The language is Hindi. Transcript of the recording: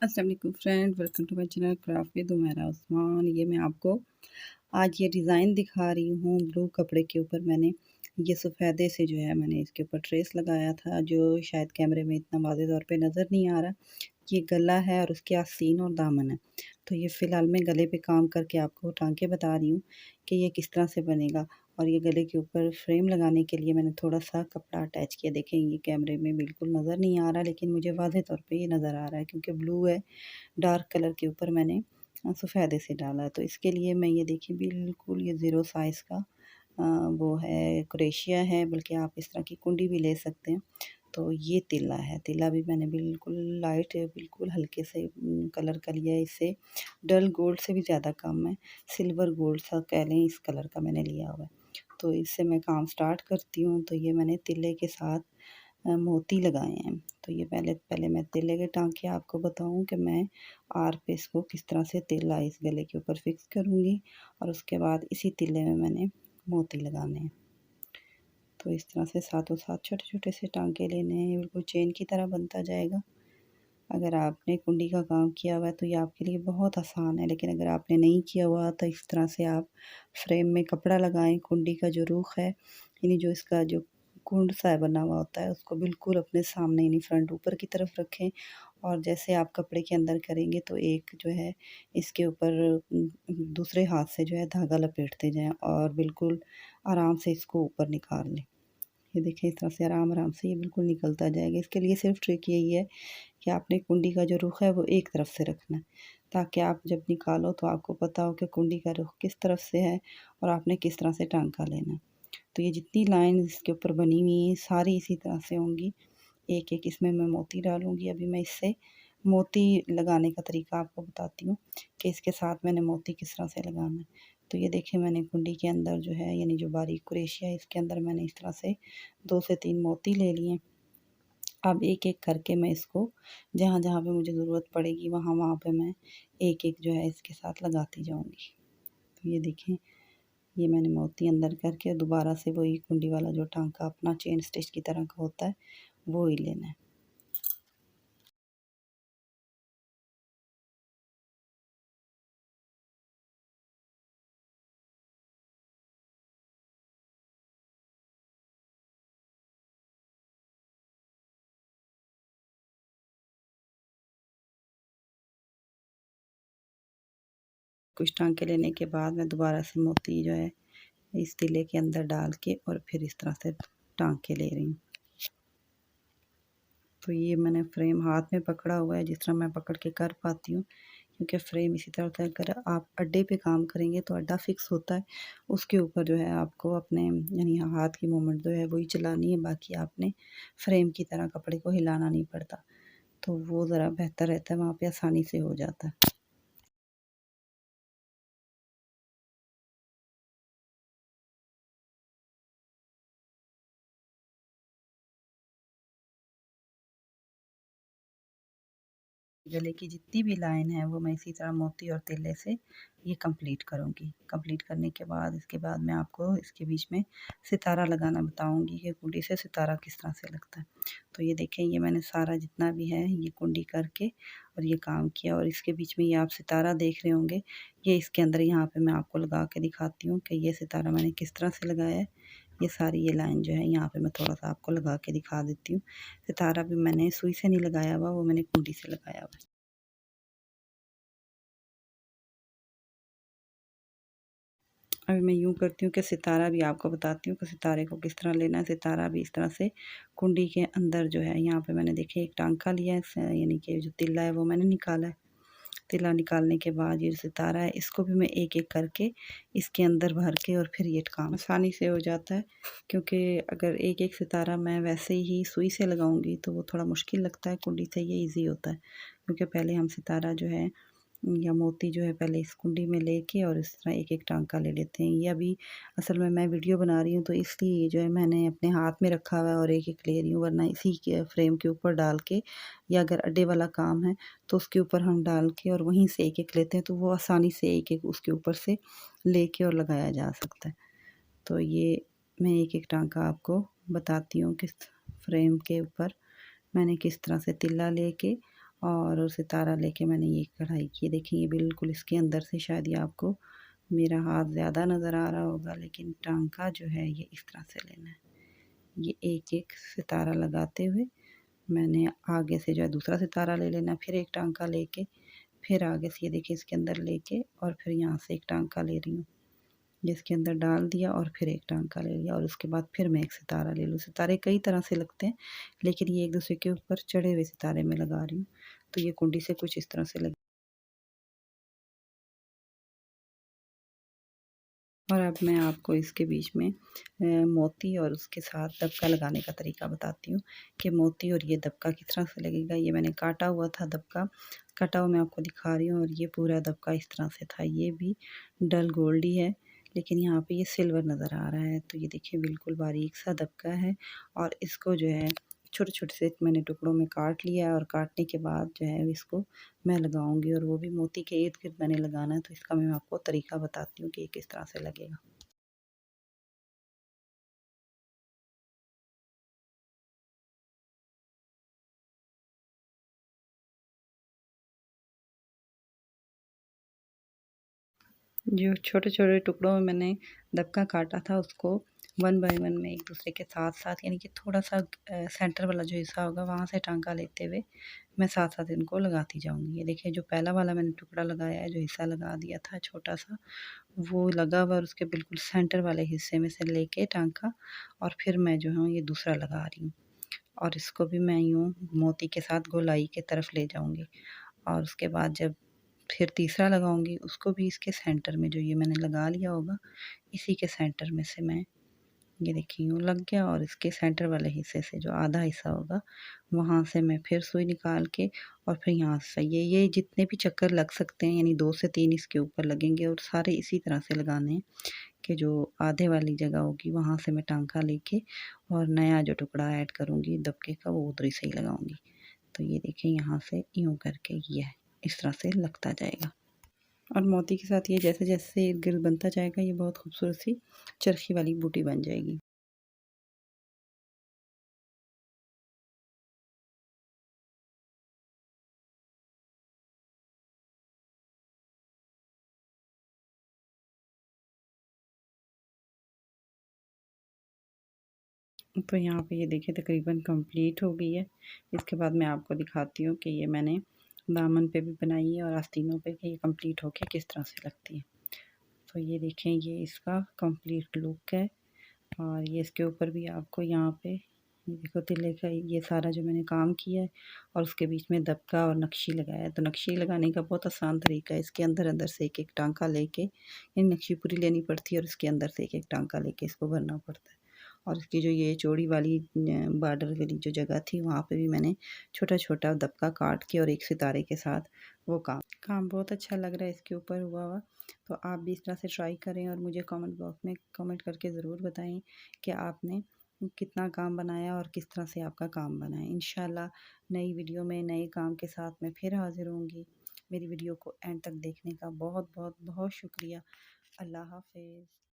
अस्सलाम वालेकुम friend, welcome to my channel craft with Umera Usman. ये मैं आपको आज ये डिज़ाइन दिखा रही हूँ। ब्लू कपड़े के ऊपर मैंने ये सफ़ेदे से जो है मैंने इसके ऊपर ट्रेस लगाया था, जो शायद कैमरे में इतना वाज़ेह तौर पे नज़र नहीं आ रहा। ये गला है और उसके आस्तीन और दामन है। तो ये फ़िलहाल मैं गले पे काम करके आपको टाँके बता रही हूँ कि ये किस तरह से बनेगा। और ये गले के ऊपर फ्रेम लगाने के लिए मैंने थोड़ा-सा कपड़ा अटैच किया। देखें, ये कैमरे में बिल्कुल नज़र नहीं आ रहा, लेकिन मुझे वाज़ेह तौर पे ये नज़र आ रहा है क्योंकि ब्लू है। डार्क कलर के ऊपर मैंने सफ़ेदे से डाला है। तो इसके लिए मैं ये देखिए बिल्कुल ये ज़ीरो साइज़ का वो है क्रोशिया है, बल्कि आप इस तरह की कुंडी भी ले सकते हैं। तो ये तिल्ला है, तिल्ला भी मैंने बिल्कुल लाइट बिल्कुल हल्के से कलर का लिया है। इससे डल गोल्ड से भी ज़्यादा कम है, सिल्वर गोल्ड सा कह लें, इस कलर का मैंने लिया हुआ है। तो इससे मैं काम स्टार्ट करती हूँ। तो ये मैंने तिल्ले के साथ मोती लगाए हैं। तो ये पहले पहले मैं तिल्ले के टाँके आपको बताऊँ कि मैं आर पे इसको किस तरह से तिल्ला इस गले के ऊपर फिक्स करूँगी, और उसके बाद इसी तिल्ले में मैंने मोती लगाने हैं। तो इस तरह से साथों साथ छोटे-छोटे से टाँके लेने हैं, बिल्कुल चेन की तरह बनता जाएगा। अगर आपने कुंडी का काम किया हुआ है तो ये आपके लिए बहुत आसान है, लेकिन अगर आपने नहीं किया हुआ तो इस तरह से आप फ्रेम में कपड़ा लगाएँ। कुंडी का जो रुख है, यानी जो इसका जो कुंड सा बना हुआ होता है, उसको बिल्कुल अपने सामने यानी फ्रंट ऊपर की तरफ रखें। और जैसे आप कपड़े के अंदर करेंगे तो एक जो है इसके ऊपर दूसरे हाथ से जो है धागा लपेटते जाएँ और बिल्कुल आराम से इसको ऊपर निकाल लें। ये देखिए इस तरह से आराम-आराम से ये बिल्कुल निकलता जाएगा। इसके लिए सिर्फ़ ट्रिक यही है कि आपने कुंडी का जो रुख है वो एक तरफ से रखना है, ताकि आप जब निकालो तो आपको पता हो कि कुंडी का रुख किस तरफ से है और आपने किस तरह से टाँका लेना है। तो ये जितनी लाइन इसके ऊपर बनी हुई हैं सारी इसी तरह से होंगी। एक-एक इसमें मैं मोती डालूँगी। अभी मैं इससे मोती लगाने का तरीका आपको बताती हूँ कि इसके साथ मैंने मोती किस तरह से लगाना है। तो ये देखिए मैंने कुंडी के अंदर जो है यानी जो बारीक क्रोशिया है इसके अंदर मैंने इस तरह से 2 से 3 मोती ले लिए। अब एक-एक करके मैं इसको जहाँ-जहाँ पे मुझे ज़रूरत पड़ेगी वहाँ-वहाँ पे मैं एक-एक जो है इसके साथ लगाती जाऊँगी। तो ये देखें, ये मैंने मोती अंदर करके दोबारा से वही कुंडी वाला जो टाँका अपना चेन स्टिच की तरह का होता है, वो ही लेना है। कुछ टाँके लेने के बाद मैं दोबारा से मोती जो है इस तीले के अंदर डाल के और फिर इस तरह से टाँके ले रही हूँ। तो ये मैंने फ्रेम हाथ में पकड़ा हुआ है, जिस तरह मैं पकड़ के कर पाती हूँ, क्योंकि फ्रेम इसी तरह होता है। अगर आप अड्डे पे काम करेंगे तो अड्डा फिक्स होता है, उसके ऊपर जो है आपको अपने यानी हाथ की मूवमेंट जो है वही चलानी है, बाकी आपने फ्रेम की तरह कपड़े को हिलाना नहीं पड़ता। तो वो ज़रा बेहतर रहता है, वहाँ पे आसानी से हो जाता है। गले की जितनी भी लाइन है वो मैं इसी तरह मोती और तीले से ये कंप्लीट करूँगी। कंप्लीट करने के बाद इसके बाद मैं आपको इसके बीच में सितारा लगाना बताऊँगी कि कुंडी से सितारा किस तरह से लगता है। तो ये देखें, ये मैंने सारा जितना भी है ये कुंडी करके और ये काम किया, और इसके बीच में ये आप सितारा देख रहे होंगे, ये इसके अंदर यहाँ पे मैं आपको लगा के दिखाती हूँ कि ये सितारा मैंने किस तरह से लगाया है। ये सारी ये लाइन जो है यहाँ पे मैं थोड़ा-सा आपको लगा के दिखा देती हूँ। सितारा भी मैंने सुई से नहीं लगाया हुआ, वो मैंने कुंडी से लगाया हुआ है। अभी मैं यूँ करती हूँ कि सितारा भी आपको बताती हूँ कि सितारे को किस तरह लेना है। सितारा भी इस तरह से कुंडी के अंदर जो है यहाँ पे मैंने देखिए एक टाँका लिया है, यानी कि जो तिल्ला है वो मैंने निकाला है। तिल्ला निकालने के बाद ये जो सितारा है इसको भी मैं एक-एक करके इसके अंदर भर के और फिर ये काम आसानी से हो जाता है, क्योंकि अगर एक-एक सितारा मैं वैसे ही सुई से लगाऊँगी तो वो थोड़ा मुश्किल लगता है। कुंडी से ये ईज़ी होता है, क्योंकि पहले हम सितारा जो है या मोती जो है पहले इस कुंडी में लेके और इस तरह एक-एक टाँका ले लेते हैं। ये अभी असल में मैं वीडियो बना रही हूँ तो इसलिए जो है मैंने अपने हाथ में रखा हुआ है और एक-एक ले रही हूँ, वरना इसी के फ्रेम के ऊपर डाल के, या अगर अड्डे वाला काम है तो उसके ऊपर हम डाल के और वहीं से एक-एक लेते हैं, तो वो आसानी से एक-एक उसके ऊपर से लेके और लगाया जा सकता है। तो ये मैं एक-एक टाँका आपको बताती हूँ किस फ्रेम के ऊपर मैंने किस तरह से तिल्ला लेके और सितारा लेके मैंने ये कढ़ाई की। देखिए ये बिल्कुल इसके अंदर से शायद ये आपको मेरा हाथ ज़्यादा नज़र आ रहा होगा, लेकिन टांका जो है ये इस तरह से लेना है। ये एक-एक सितारा लगाते हुए मैंने आगे से जो है दूसरा सितारा ले लेना, फिर एक टांका लेके, फिर आगे से ये देखिए इसके अंदर लेके और फिर यहाँ से एक टांका ले रही हूँ। ये इसके अंदर डाल दिया और फिर एक टांका ले लिया और उसके बाद फिर मैं एक सितारा ले लूँ। सितारे कई तरह से लगते हैं, लेकिन ये एक-दूसरे के ऊपर चढ़े हुए सितारे मैं लगा रही हूँ। तो ये कुंडी से कुछ इस तरह से लगी। और अब मैं आपको इसके बीच में मोती और उसके साथ दबका लगाने का तरीका बताती हूँ कि मोती और ये दबका किस तरह से लगेगा। ये मैंने काटा हुआ था दबका, कटा हुआ मैं आपको दिखा रही हूँ और ये पूरा दबका इस तरह से था। ये भी डल गोल्ड ही है, लेकिन यहाँ पे ये सिल्वर नज़र आ रहा है। तो ये देखिए बिल्कुल बारीक सा दबका है और इसको जो है छोटे-छोटे से मैंने टुकड़ों में काट लिया है और काटने के बाद जो है इसको मैं लगाऊँगी और वो भी मोती के इर्द-गिर्द मैंने लगाना है। तो इसका मैं आपको तरीका बताती हूँ कि ये किस तरह से लगेगा। जो छोटे-छोटे टुकड़ों में मैंने दबका काटा था उसको वन बाय वन मैं एक-दूसरे के साथ-साथ यानी कि थोड़ा-सा सेंटर वाला जो हिस्सा होगा वहाँ से टाँका लेते हुए मैं साथ-साथ इनको लगाती जाऊँगी। ये देखिए जो पहला वाला मैंने टुकड़ा लगाया है, जो हिस्सा लगा दिया था छोटा-सा, वो लगा हुआ और उसके बिल्कुल सेंटर वाले हिस्से में से लेके टाँका और फिर मैं जो हूँ ये दूसरा लगा रही हूँ और इसको भी मैं यूँ मोती के साथ गोलाई की तरफ ले जाऊँगी और उसके बाद जब फिर तीसरा लगाऊँगी उसको भी इसके सेंटर में जो ये मैंने लगा लिया होगा, इसी के सेंटर में से मैं ये देखिए यूँ लग गया और इसके सेंटर वाले हिस्से से जो आधा हिस्सा होगा, वहाँ से मैं फिर सुई निकाल के और फिर यहाँ से ये जितने भी चक्कर लग सकते हैं यानी 2 से 3 इसके ऊपर लगेंगे और सारे इसी तरह से लगाने हैं कि जो आधे वाली जगह होगी वहाँ से मैं टाँका लेके और नया जो टुकड़ा ऐड करूँगी दबके का वो उधर से ही लगाऊँगी। तो ये देखिए यहाँ से यूँ करके ये इस तरह से लगता जाएगा। और मोती के साथ ये जैसे-जैसे इर्द-गिर्द बनता जाएगा ये बहुत खूबसूरत सी चरखी वाली बूटी बन जाएगी। तो यहाँ पे ये देखिए तकरीबन कंप्लीट हो गई है। इसके बाद मैं आपको दिखाती हूँ कि ये मैंने दामन पे भी बनाई है और आस्तीनों पे कि ये कंप्लीट होके किस तरह से लगती है। तो ये देखें ये इसका कंप्लीट लुक है और ये इसके ऊपर भी आपको यहाँ पे ये देखो तिले का ये सारा जो मैंने काम किया है और उसके बीच में दबका और नक्शी लगाया है। तो नक्शी लगाने का बहुत आसान तरीका है। इसके अंदर-अंदर से एक-एक टाँका लेके ये नक्शी पूरी लेनी पड़ती है और इसके अंदर से एक-एक टाँका लेके इसको भरना पड़ता है। और इसकी जो ये चौड़ी वाली बॉर्डर वाली जो जगह थी वहाँ पे भी मैंने छोटा-छोटा दबका काट के और एक सितारे के साथ वो काम काम बहुत अच्छा लग रहा है इसके ऊपर हुआ हुआ। तो आप भी इस तरह से ट्राई करें और मुझे कमेंट बॉक्स में कमेंट करके ज़रूर बताएं कि आपने कितना काम बनाया और किस तरह से आपका काम बना है। इंशाल्लाह नई वीडियो में नए काम के साथ मैं फिर हाज़िर होंगी। मेरी वीडियो को एंड तक देखने का बहुत-बहुत बहुत शुक्रिया। अल्लाह हाफ़िज़।